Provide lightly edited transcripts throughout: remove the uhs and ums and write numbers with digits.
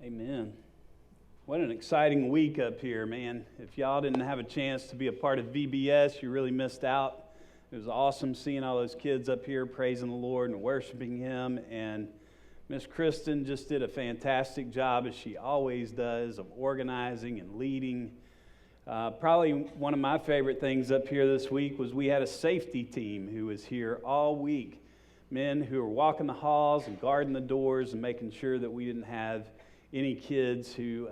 Amen. What an exciting week up here, man. If y'all didn't have a chance to be a part of VBS, you really missed out. It was awesome seeing all those kids up here praising the Lord and worshiping Him. And Miss Kristen just did a fantastic job, as she always does, of organizing and leading. Probably one of my favorite things up here this week was we had a safety team who was here all week. Men who were walking the halls and guarding the doors and making sure that we didn't have any kids who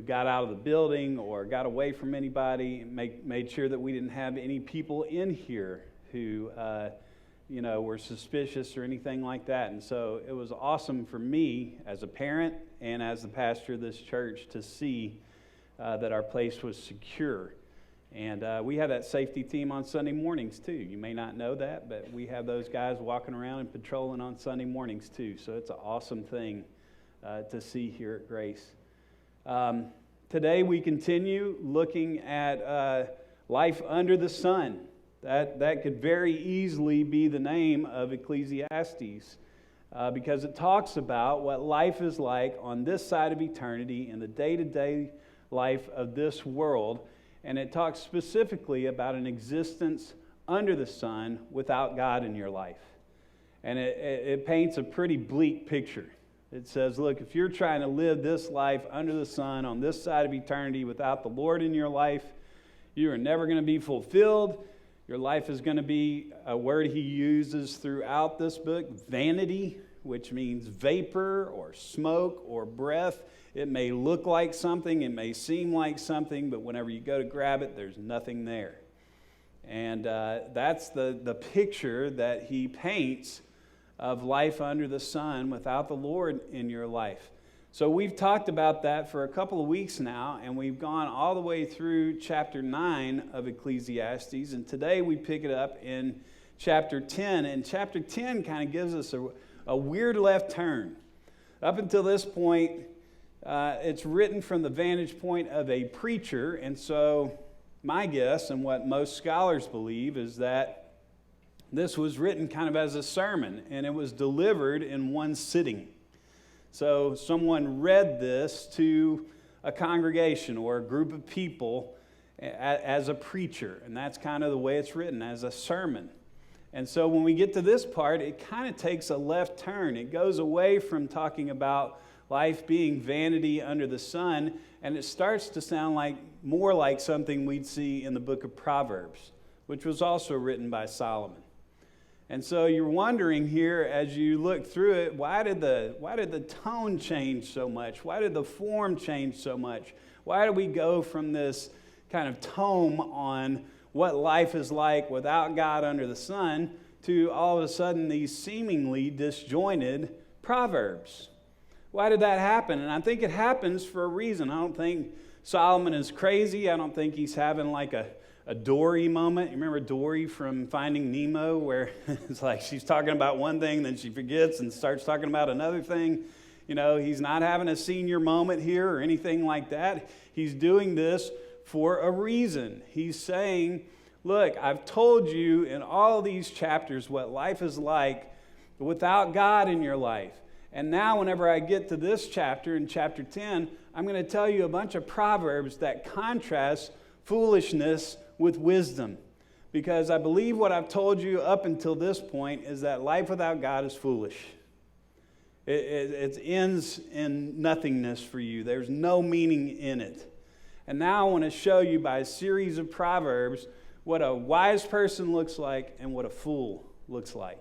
got out of the building or got away from anybody, made sure that we didn't have any people in here who were suspicious or anything like that. And so it was awesome for me as a parent and as the pastor of this church to see that our place was secure. And we have that safety team on Sunday mornings too. You may not know that, but we have those guys walking around and patrolling on Sunday mornings too. So it's an awesome thing to see here at Grace. Today we continue looking at life under the sun. That could very easily be the name of Ecclesiastes because it talks about what life is like on this side of eternity in the day-to-day life of this world. And it talks specifically about an existence under the sun without God in your life. And it paints a pretty bleak picture. It says, look, if you're trying to live this life under the sun on this side of eternity without the Lord in your life, you are never going to be fulfilled. Your life is going to be a word he uses throughout this book, vanity, which means vapor or smoke or breath. It may look like something, it may seem like something, but whenever you go to grab it, there's nothing there. And that's the picture that he paints of life under the sun without the Lord in your life. So we've talked about that for a couple of weeks now, and we've gone all the way through chapter 9 of Ecclesiastes, and today we pick it up in chapter 10, and chapter 10 kind of gives us a weird left turn. Up until this point, it's written from the vantage point of a preacher, and so my guess and what most scholars believe is that this was written kind of as a sermon, and it was delivered in one sitting. So someone read this to a congregation or a group of people as a preacher, and that's kind of the way it's written, as a sermon. And so when we get to this part, it kind of takes a left turn. It goes away from talking about life being vanity under the sun, and it starts to sound more like something we'd see in the book of Proverbs, which was also written by Solomon. And so you're wondering here as you look through it, why did the tone change so much? Why did the form change so much? Why do we go from this kind of tome on what life is like without God under the sun to all of a sudden these seemingly disjointed proverbs? Why did that happen? And I think it happens for a reason. I don't think Solomon is crazy. I don't think he's having like a Dory moment. You remember Dory from Finding Nemo, where it's like she's talking about one thing, then she forgets and starts talking about another thing. You know, he's not having a senior moment here or anything like that. He's doing this for a reason. He's saying, look, I've told you in all these chapters what life is like without God in your life. And now whenever I get to this chapter, in chapter 10, I'm going to tell you a bunch of proverbs that contrast foolishness with wisdom. Because I believe what I've told you up until this point is that life without God is foolish. It ends in nothingness for you. There's no meaning in it. And now I want to show you by a series of proverbs what a wise person looks like and what a fool looks like.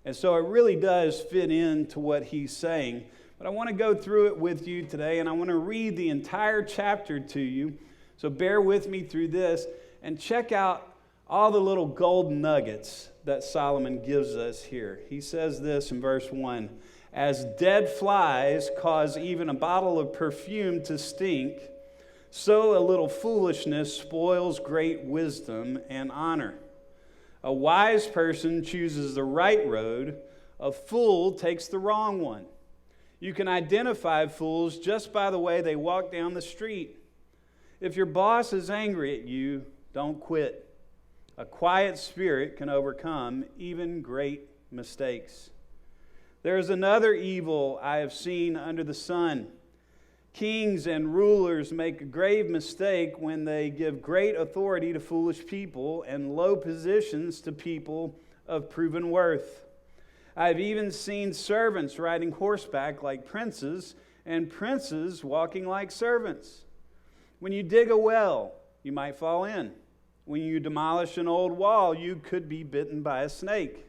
And so it really does fit into what he's saying. But I want to go through it with you today, and I want to read the entire chapter to you. So bear with me through this and check out all the little gold nuggets that Solomon gives us here. He says this in verse 1, "As dead flies cause even a bottle of perfume to stink, so a little foolishness spoils great wisdom and honor. A wise person chooses the right road, a fool takes the wrong one. You can identify fools just by the way they walk down the street. If your boss is angry at you, don't quit. A quiet spirit can overcome even great mistakes. There is another evil I have seen under the sun. Kings and rulers make a grave mistake when they give great authority to foolish people and low positions to people of proven worth. I have even seen servants riding horseback like princes and princes walking like servants. When you dig a well, you might fall in. When you demolish an old wall, you could be bitten by a snake.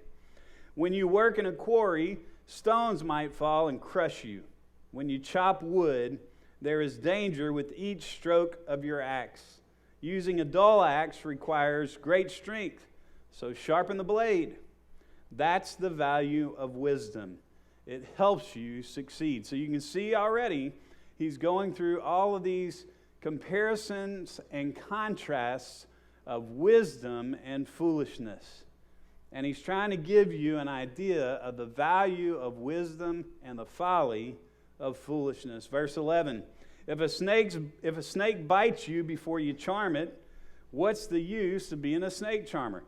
When you work in a quarry, stones might fall and crush you. When you chop wood, there is danger with each stroke of your axe. Using a dull axe requires great strength, so sharpen the blade. That's the value of wisdom. It helps you succeed. So you can see already, he's going through all of these comparisons and contrasts of wisdom and foolishness. And he's trying to give you an idea of the value of wisdom and the folly of foolishness. Verse 11, if a snake bites you before you charm it, what's the use of being a snake charmer?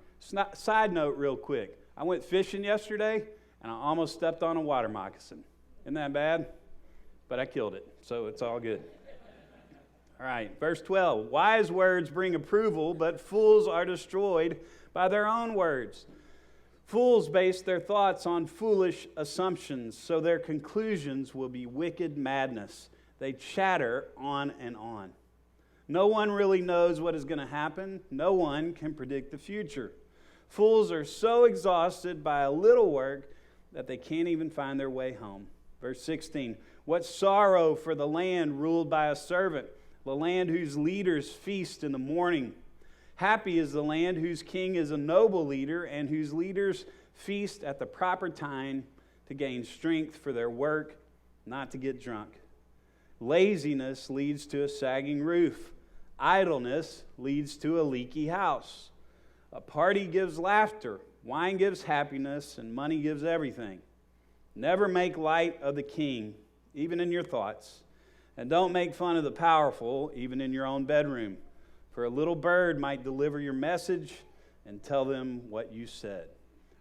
Side note real quick. I went fishing yesterday, and I almost stepped on a water moccasin. Isn't that bad? But I killed it, so it's all good. All right, verse 12. Wise words bring approval, but fools are destroyed by their own words. Fools base their thoughts on foolish assumptions, so their conclusions will be wicked madness. They chatter on and on. No one really knows what is going to happen. No one can predict the future. Fools are so exhausted by a little work that they can't even find their way home. Verse 16, what sorrow for the land ruled by a servant, the land whose leaders feast in the morning. Happy is the land whose king is a noble leader and whose leaders feast at the proper time to gain strength for their work, not to get drunk. Laziness leads to a sagging roof. Idleness leads to a leaky house. A party gives laughter, wine gives happiness, and money gives everything. Never make light of the king, even in your thoughts. And don't make fun of the powerful, even in your own bedroom. For a little bird might deliver your message and tell them what you said.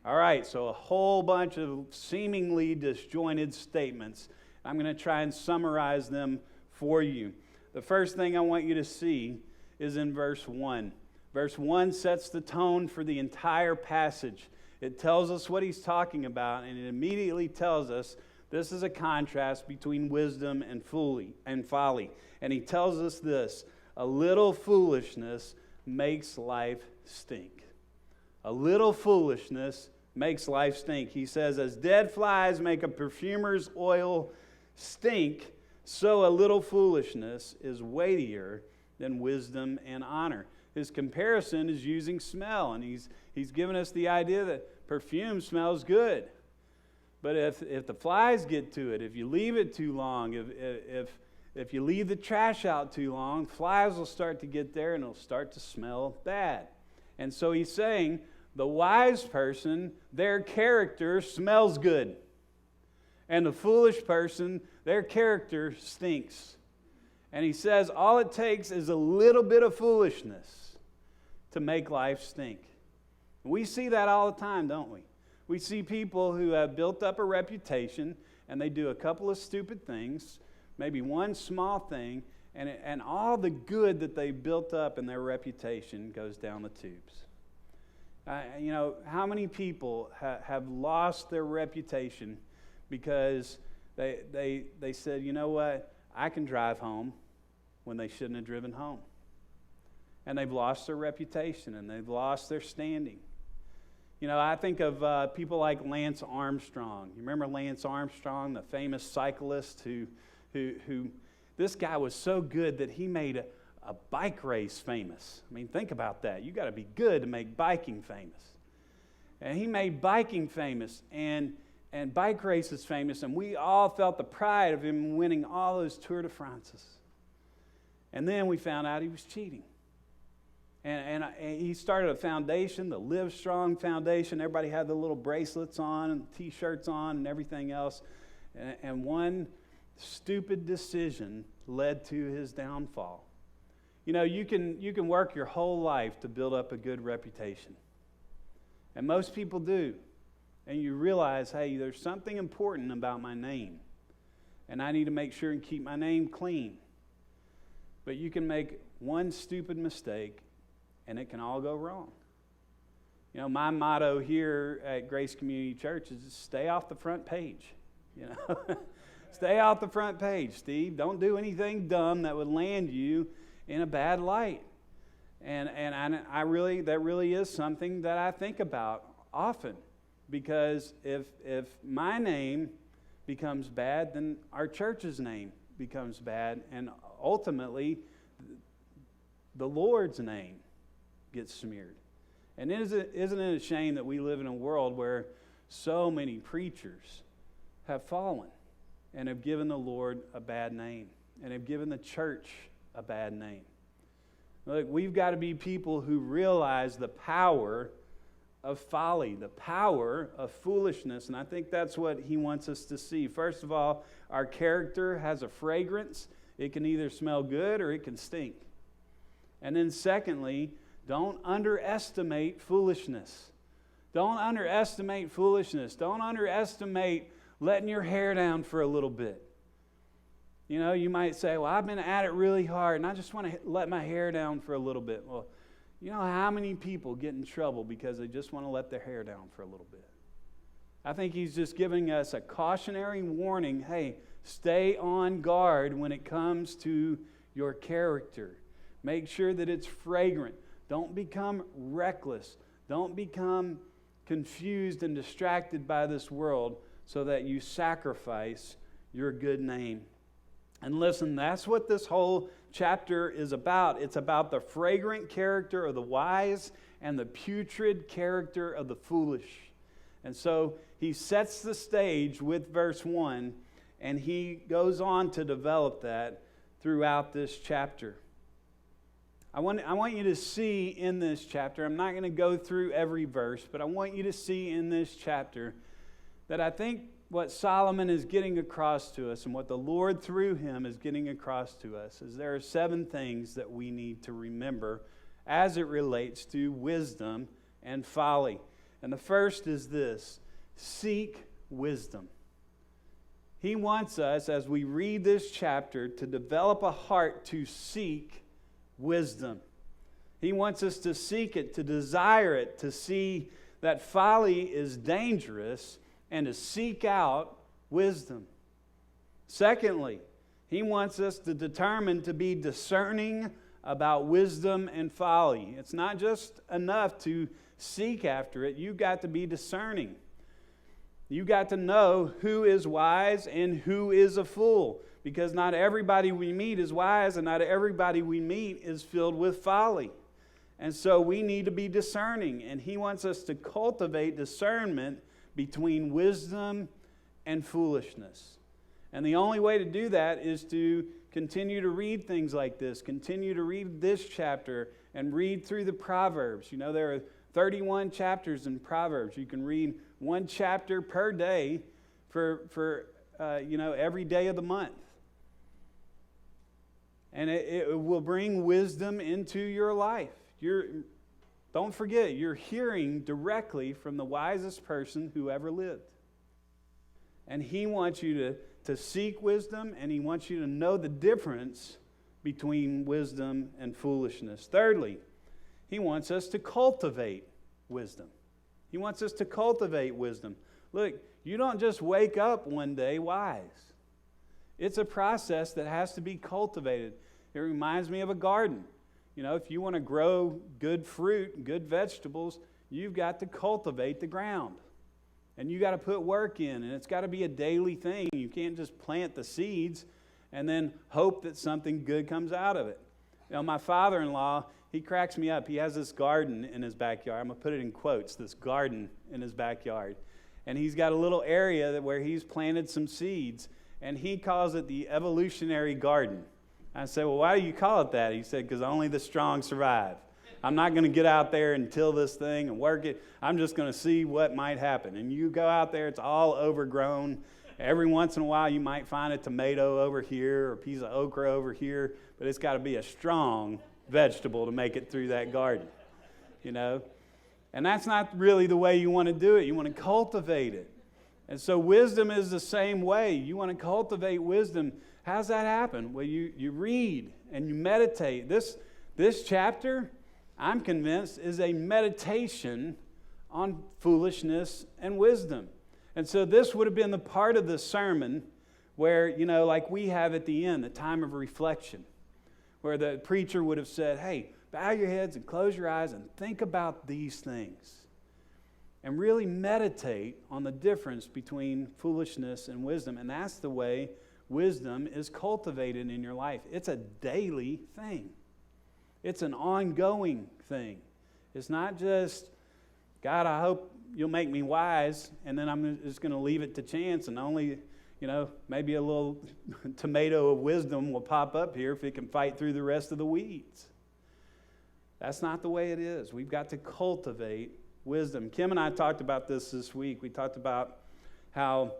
All right, so a whole bunch of seemingly disjointed statements. I'm going to try and summarize them for you. The first thing I want you to see is in verse 1. Verse 1 sets the tone for the entire passage. It tells us what he's talking about, and it immediately tells us this is a contrast between wisdom and folly. And he tells us this, a little foolishness makes life stink. A little foolishness makes life stink. He says, as dead flies make a perfumer's oil stink, so a little foolishness is weightier than wisdom and honor. His comparison is using smell, and he's given us the idea that perfume smells good. But if the flies get to it, if you leave it too long, if you leave the trash out too long, flies will start to get there and it'll start to smell bad. And so he's saying the wise person, their character smells good. And the foolish person, their character stinks. And he says all it takes is a little bit of foolishness to make life stink. We see that all the time, don't we? We see people who have built up a reputation and they do a couple of stupid things, maybe one small thing, and all the good that they built up in their reputation goes down the tubes. How many people have lost their reputation because they said, you know what, I can drive home when they shouldn't have driven home. And they've lost their reputation and they've lost their standing. I think of people like Lance Armstrong. You remember Lance Armstrong, the famous cyclist who this guy was so good that he made a bike race famous. I mean, think about that. You got to be good to make biking famous. And he made biking famous and bike races famous, and we all felt the pride of him winning all those Tour de France's. And then we found out he was cheating. And he started a foundation, the Live Strong Foundation. Everybody had the little bracelets on and T-shirts on and everything else. And one stupid decision led to his downfall. You can work your whole life to build up a good reputation. And most people do. and you realize, hey, there's something important about my name, and I need to make sure and keep my name clean. But you can make one stupid mistake, and it can all go wrong. You know, my motto here at Grace Community Church is stay off the front page. You know, stay off the front page, Steve. Don't do anything dumb that would land you in a bad light. And I really, that really is something that I think about often, because if my name becomes bad, then our church's name becomes bad, and ultimately the Lord's name gets smeared. And isn't it a shame that we live in a world where so many preachers have fallen and have given the Lord a bad name and have given the church a bad name? Look, we've got to be people who realize the power of folly, the power of foolishness, and I think that's what he wants us to see. First of all, our character has a fragrance. It can either smell good or it can stink. And then secondly, don't underestimate foolishness. Don't underestimate foolishness. Don't underestimate letting your hair down for a little bit. You know, you might say, well, I've been at it really hard, and I just want to let my hair down for a little bit. Well, you know how many people get in trouble because they just want to let their hair down for a little bit? I think he's just giving us a cautionary warning. Hey, stay on guard when it comes to your character. Make sure that it's fragrant. Don't become reckless. Don't become confused and distracted by this world so that you sacrifice your good name. And listen, that's what this whole chapter is about. It's about the fragrant character of the wise and the putrid character of the foolish. And so he sets the stage with verse 1, and he goes on to develop that throughout this chapter. I want you to see in this chapter, I'm not going to go through every verse, but I want you to see in this chapter that I think what Solomon is getting across to us and what the Lord through him is getting across to us is there are 7 things that we need to remember as it relates to wisdom and folly. And the first is this: seek wisdom. He wants us, as we read this chapter, to develop a heart to seek wisdom. He wants us to seek it, to desire it, to see that folly is dangerous, and to seek out wisdom. Secondly, he wants us to determine to be discerning about wisdom and folly. It's not just enough to seek after it. You've got to be discerning. You've got to know who is wise and who is a fool, because not everybody we meet is wise and not everybody we meet is filled with folly. And so we need to be discerning, and he wants us to cultivate discernment between wisdom and foolishness. And the only way to do that is to continue to read things like this, continue to read this chapter, and read through the Proverbs. You know, there are 31 chapters in Proverbs. You can read one chapter per day for every day of the month. And it will bring wisdom into your life. Don't forget, you're hearing directly from the wisest person who ever lived. And he wants you to seek wisdom, and he wants you to know the difference between wisdom and foolishness. Thirdly, he wants us to cultivate wisdom. He wants us to cultivate wisdom. Look, you don't just wake up one day wise. It's a process that has to be cultivated. It reminds me of a garden. You know, if you want to grow good fruit, good vegetables, you've got to cultivate the ground. And you got to put work in, and it's got to be a daily thing. You can't just plant the seeds and then hope that something good comes out of it. You know, my father-in-law, he cracks me up. He has this garden in his backyard. I'm going to put it in quotes, this garden in his backyard. And he's got a little area where he's planted some seeds, and he calls it the evolutionary garden. I said, well, why do you call it that? He said, because only the strong survive. I'm not going to get out there and till this thing and work it. I'm just going to see what might happen. And you go out there, it's all overgrown. Every once in a while, you might find a tomato over here or a piece of okra over here, but it's got to be a strong vegetable to make it through that garden, you know. And that's not really the way you want to do it. You want to cultivate it. And so wisdom is the same way. You want to cultivate wisdom. How's that happen? Well, you read and you meditate. This chapter, I'm convinced, is a meditation on foolishness and wisdom. And so this would have been the part of the sermon where, like we have at the end, the time of reflection, where the preacher would have said, hey, bow your heads and close your eyes and think about these things. And really meditate on the difference between foolishness and wisdom. And that's the way wisdom is cultivated in your life. It's a daily thing. It's an ongoing thing. It's not just, God, I hope you'll make me wise, and then I'm just going to leave it to chance, and only, maybe a little tomato of wisdom will pop up here if it can fight through the rest of the weeds. That's not the way it is. We've got to cultivate wisdom. Kim and I talked about this week. We talked about how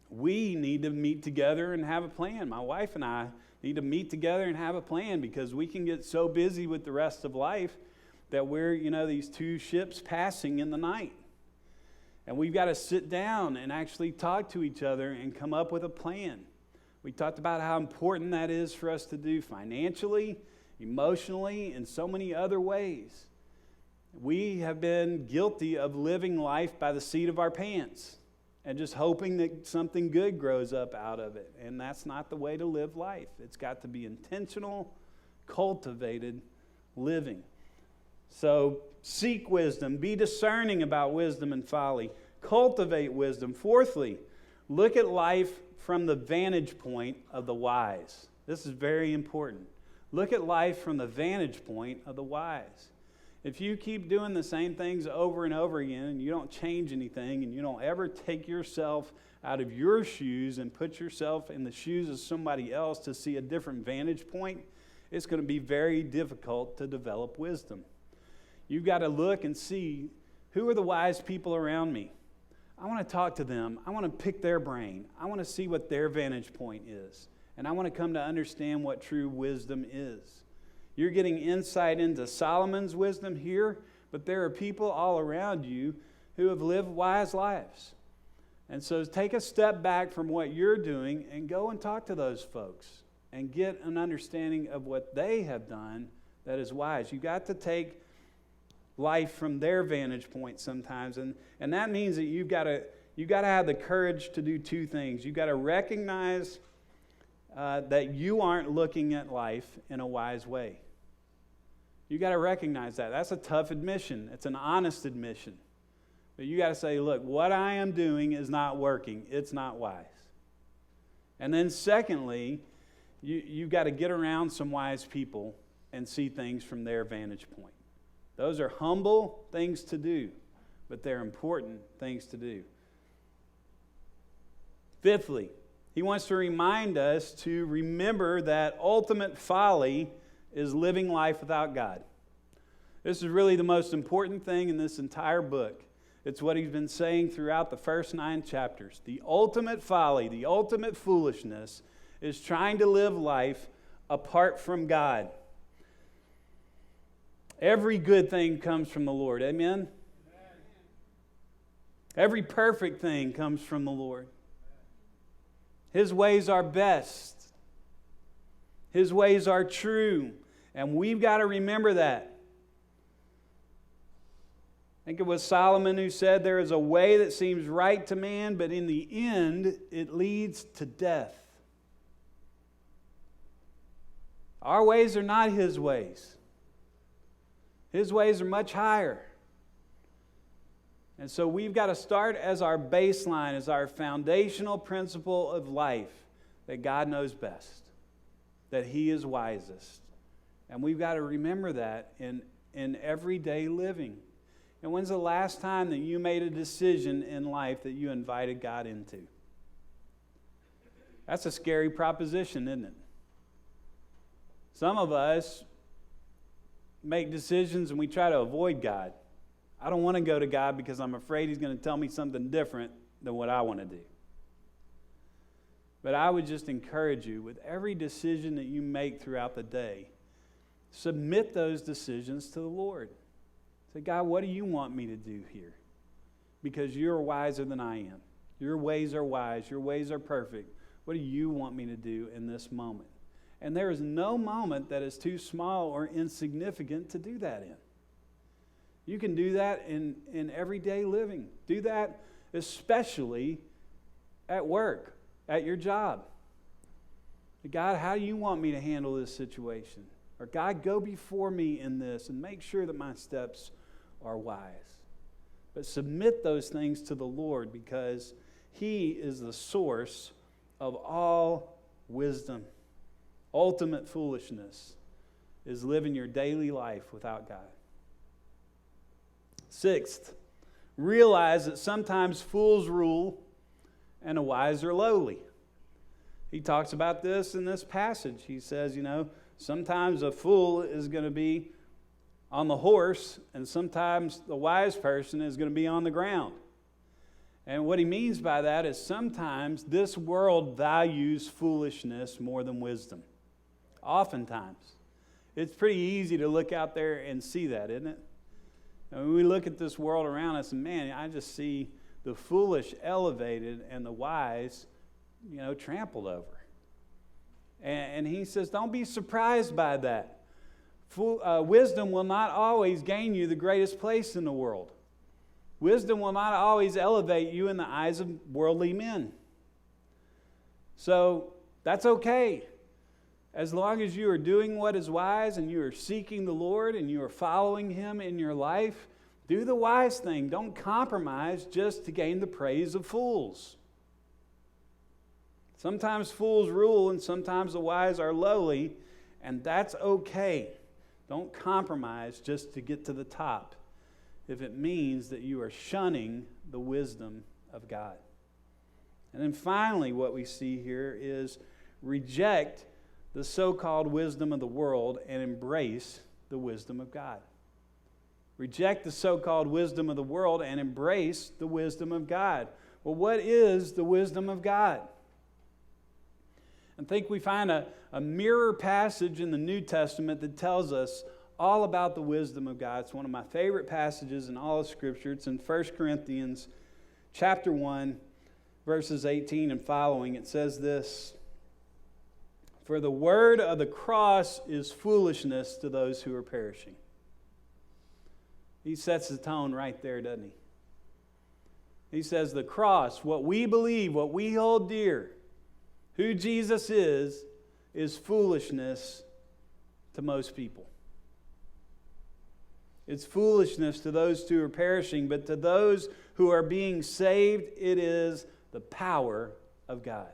we need to meet together and have a plan. My wife and I need to meet together and have a plan because we can get so busy with the rest of life that we're, these two ships passing in the night. And we've got to sit down and actually talk to each other and come up with a plan. We talked about how important that is for us to do financially, emotionally, and so many other ways. We have been guilty of living life by the seat of our pants and just hoping that something good grows up out of it. And that's not the way to live life. It's got to be intentional, cultivated living. So seek wisdom. Be discerning about wisdom and folly. Cultivate wisdom. Fourthly, look at life from the vantage point of the wise. This is very important. Look at life from the vantage point of the wise. If you keep doing the same things over and over again and you don't change anything and you don't ever take yourself out of your shoes and put yourself in the shoes of somebody else to see a different vantage point, it's going to be very difficult to develop wisdom. You've got to look and see, who are the wise people around me? I want to talk to them. I want to pick their brain. I want to see what their vantage point is. And I want to come to understand what true wisdom is. You're getting insight into Solomon's wisdom here, but there are people all around you who have lived wise lives. And so take a step back from what you're doing and go and talk to those folks and get an understanding of what they have done that is wise. You've got to take life from their vantage point sometimes, and that means that you've got to have the courage to do two things. You've got to recognize that you aren't looking at life in a wise way. You got to recognize that. That's a tough admission. It's an honest admission. But you got to say, look, what I am doing is not working. It's not wise. And then secondly, you've got to get around some wise people and see things from their vantage point. Those are humble things to do, but they're important things to do. Fifthly, he wants to remind us to remember that ultimate folly is living life without God. This is really the most important thing in this entire book. It's what he's been saying throughout the first 9 chapters. The ultimate folly, the ultimate foolishness is trying to live life apart from God. Every good thing comes from the Lord. Amen? Every perfect thing comes from the Lord. His ways are best. His ways are true. And we've got to remember that. I think it was Solomon who said, there is a way that seems right to man, but in the end, it leads to death. Our ways are not his ways. His ways are much higher. And so we've got to start as our baseline, as our foundational principle of life, that God knows best, that he is wisest. And we've got to remember that in everyday living. And when's the last time that you made a decision in life that you invited God into? That's a scary proposition, isn't it? Some of us make decisions and we try to avoid God. I don't want to go to God because I'm afraid he's going to tell me something different than what I want to do. But I would just encourage you, with every decision that you make throughout the day, submit those decisions to the Lord. Say, God, what do you want me to do here? Because you're wiser than I am. Your ways are wise. Your ways are perfect. What do you want me to do in this moment? And there is no moment that is too small or insignificant to do that in. You can do that in everyday living. Do that especially at work, at your job. God, how do you want me to handle this situation? Or God, go before me in this and make sure that my steps are wise. But submit those things to the Lord, because He is the source of all wisdom. Ultimate foolishness is living your daily life without God. Sixth, realize that sometimes fools rule and the wise are lowly. He talks about this in this passage. He says, sometimes a fool is going to be on the horse, and sometimes the wise person is going to be on the ground. And what he means by that is sometimes this world values foolishness more than wisdom. Oftentimes. It's pretty easy to look out there and see that, isn't it? When we look at this world around us, and man, I just see the foolish elevated and the wise, trampled over. And he says, don't be surprised by that. Wisdom will not always gain you the greatest place in the world. Wisdom will not always elevate you in the eyes of worldly men. So that's okay. As long as you are doing what is wise and you are seeking the Lord and you are following Him in your life, do the wise thing. Don't compromise just to gain the praise of fools. Sometimes fools rule and sometimes the wise are lowly, and that's okay. Don't compromise just to get to the top if it means that you are shunning the wisdom of God. And then finally, what we see here is reject the so-called wisdom of the world and embrace the wisdom of God. Reject the so-called wisdom of the world and embrace the wisdom of God. Well, what is the wisdom of God? I think we find a mirror passage in the New Testament that tells us all about the wisdom of God. It's one of my favorite passages in all of Scripture. It's in 1 Corinthians chapter 1, verses 18 and following. It says this: "For the word of the cross is foolishness to those who are perishing." He sets the tone right there, doesn't he? He says the cross, what we believe, what we hold dear, who Jesus is foolishness to most people. It's foolishness to those who are perishing, but to those who are being saved, it is the power of God.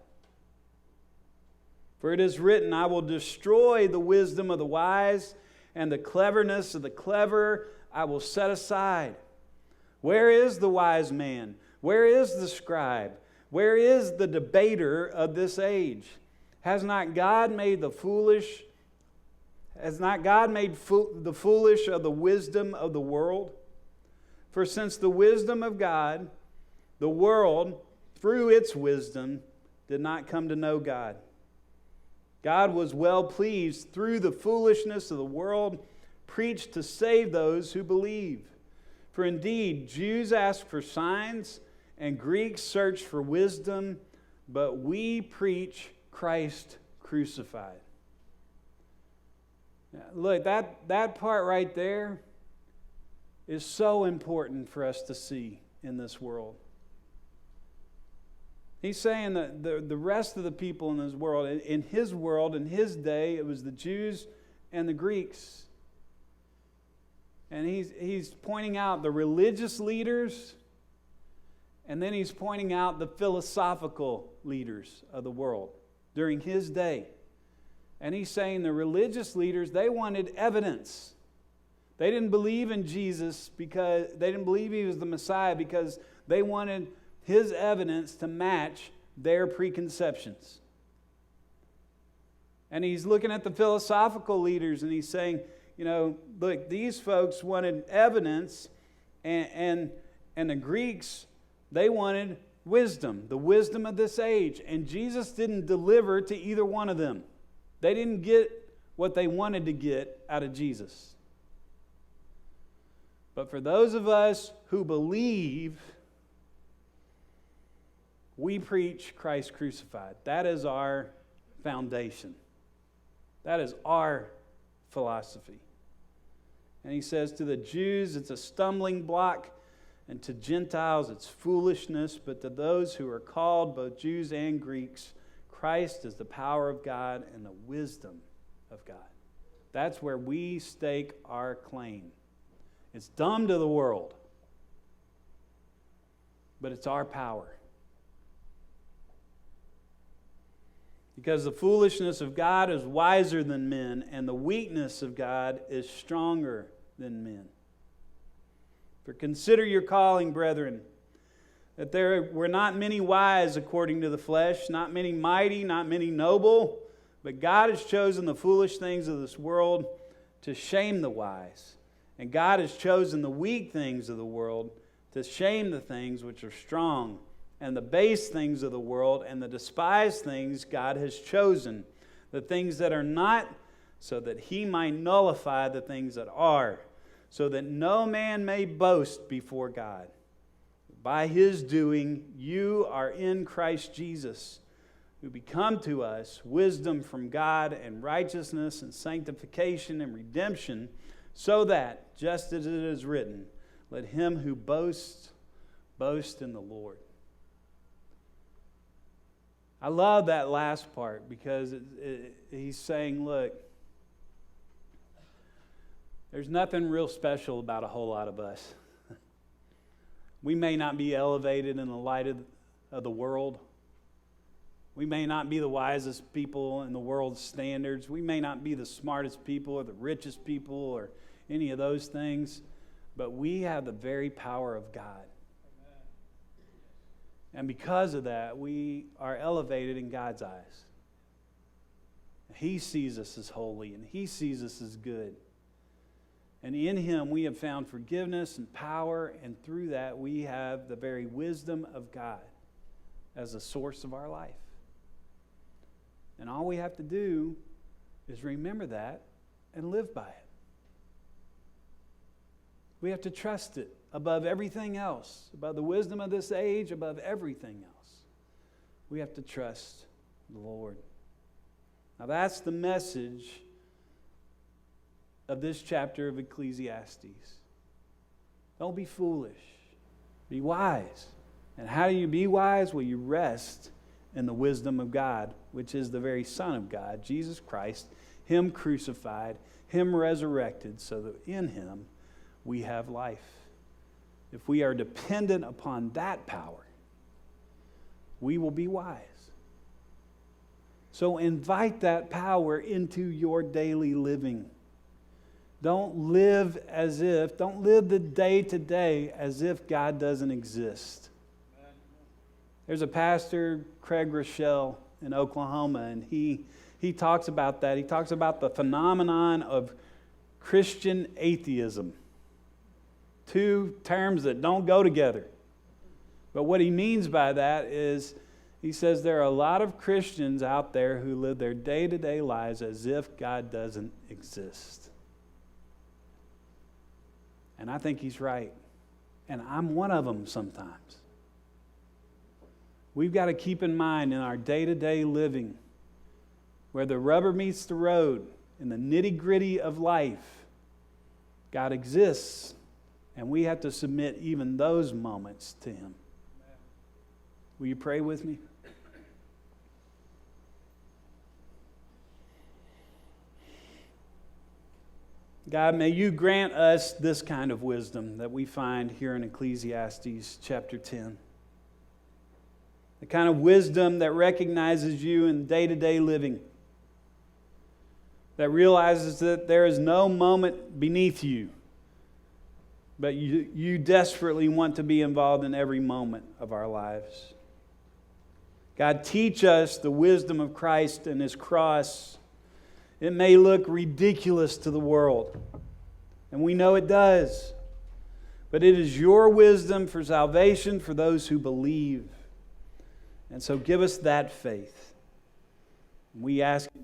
For it is written, "I will destroy the wisdom of the wise, and the cleverness of the clever I will set aside. Where is the wise man? Where is the scribe? Where is the debater of this age? Has not God made the foolish? Has not God made the foolish of the wisdom of the world? For since the wisdom of God, the world, through its wisdom, did not come to know God. God was well pleased through the foolishness of the world, preach to save those who believe. For indeed, Jews ask for signs, and Greeks search for wisdom, but we preach Christ crucified." Now, look, that part right there is so important for us to see in this world. He's saying that the rest of the people in this world, in his day, it was the Jews and the Greeks. And he's pointing out the religious leaders, and then he's pointing out the philosophical leaders of the world during his day. And he's saying the religious leaders, they wanted evidence. They didn't believe in Jesus because they didn't believe He was the Messiah, because they wanted His evidence to match their preconceptions. And he's looking at the philosophical leaders and he's saying, look, these folks wanted evidence, and the Greeks, they wanted wisdom, the wisdom of this age. And Jesus didn't deliver to either one of them. They didn't get what they wanted to get out of Jesus. But for those of us who believe, we preach Christ crucified. That is our foundation. That is our philosophy. And he says to the Jews, it's a stumbling block, and to Gentiles, it's foolishness. But to those who are called, both Jews and Greeks, Christ is the power of God and the wisdom of God. That's where we stake our claim. It's dumb to the world, but it's our power. Because the foolishness of God is wiser than men, and the weakness of God is stronger than men. For consider your calling, brethren, that there were not many wise according to the flesh, not many mighty, not many noble, but God has chosen the foolish things of this world to shame the wise. And God has chosen the weak things of the world to shame the things which are strong. And the base things of the world and the despised things God has chosen, the things that are not, so that He might nullify the things that are, so that no man may boast before God. By His doing, you are in Christ Jesus, who become to us wisdom from God and righteousness and sanctification and redemption, so that, just as it is written, let him who boasts, boast in the Lord. I love that last part because he's saying, look, there's nothing real special about a whole lot of us. We may not be elevated in the light of the world. We may not be the wisest people in the world's standards. We may not be the smartest people or the richest people or any of those things. But we have the very power of God. And because of that, we are elevated in God's eyes. He sees us as holy, and He sees us as good. And in Him we have found forgiveness and power, and through that we have the very wisdom of God as the source of our life. And all we have to do is remember that and live by it. We have to trust it above everything else, above the wisdom of this age, above everything else. We have to trust the Lord. Now that's the message of this chapter of Ecclesiastes. Don't be foolish. Be wise. And how do you be wise? Well, you rest in the wisdom of God, which is the very Son of God, Jesus Christ, Him crucified, Him resurrected, so that in Him we have life. If we are dependent upon that power, we will be wise. So invite that power into your daily living. Don't live the day to day as if God doesn't exist. There's a pastor, Craig Rochelle, in Oklahoma, and he talks about that. He talks about the phenomenon of Christian atheism. Two terms that don't go together. But what he means by that is, he says there are a lot of Christians out there who live their day-to-day lives as if God doesn't exist. And I think he's right. And I'm one of them sometimes. We've got to keep in mind in our day-to-day living, where the rubber meets the road, in the nitty-gritty of life, God exists. And we have to submit even those moments to Him. Will you pray with me? God, may you grant us this kind of wisdom that we find here in Ecclesiastes chapter 10. The kind of wisdom that recognizes you in day-to-day living. That realizes that there is no moment beneath you. But you desperately want to be involved in every moment of our lives. God, teach us the wisdom of Christ and His cross. It may look ridiculous to the world, and we know it does. But it is your wisdom for salvation for those who believe. And so give us that faith. We ask in